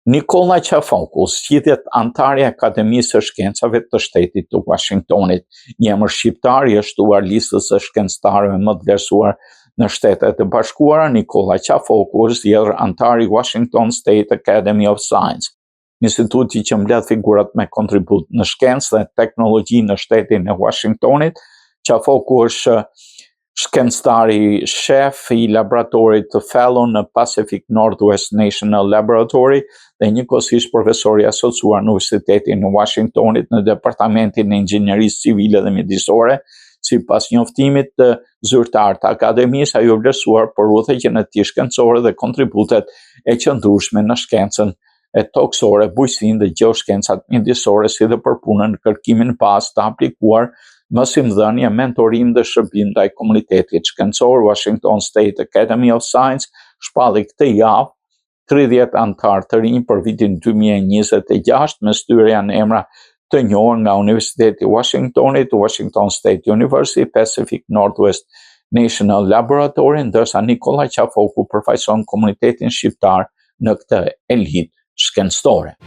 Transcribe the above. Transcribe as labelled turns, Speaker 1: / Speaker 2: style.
Speaker 1: Nikola Qafoku, zgjidhet antari i Akademisë së Shkencave të Shtetit të Washingtonit. Një emër shqiptar i është shtuar listës së shkencëtarëve më të vlerësuar në Shtetet e Bashkuara. Nikola Qafoku është zgjedhur antar i Washington State Academy of Science, instituti që mbledh figurat me kontribut në shkencë dhe teknologji në shtetin e Washingtonit. Qafoku është shkencëtari shef i laboratorit të Fallon në Pacific Northwest National Laboratory dhe njëkohësisht profesor i asociuar në Universitetin e Washingtonit në Departamentin e Inxhinierisë Civile dhe Mjedisore. Sipas njoftimit të zyrtar të Akademisë, ai u vlerësuar për udhëheqjen e tij shkencore dhe kontributet e qëndrueshme në shkencën e toksore, bujqësinë dhe gjeoshkencat mjedisore, si dhe për punën në kërkimin pas të aplikuar, mësimdhënie, mentorim dhe shërbim ndaj komunitetit shkencor. Washington State Academy of Science shpalli këtë javë 30 antar të rinj për vitin 2026, me styre janë emra të njohur nga Universiteti i Washingtonit, Washington State University, Pacific Northwest National Laboratory, ndërsa Nikola Qafoku përfaqëson komunitetin shqiptar në këtë elitë shkencëtore.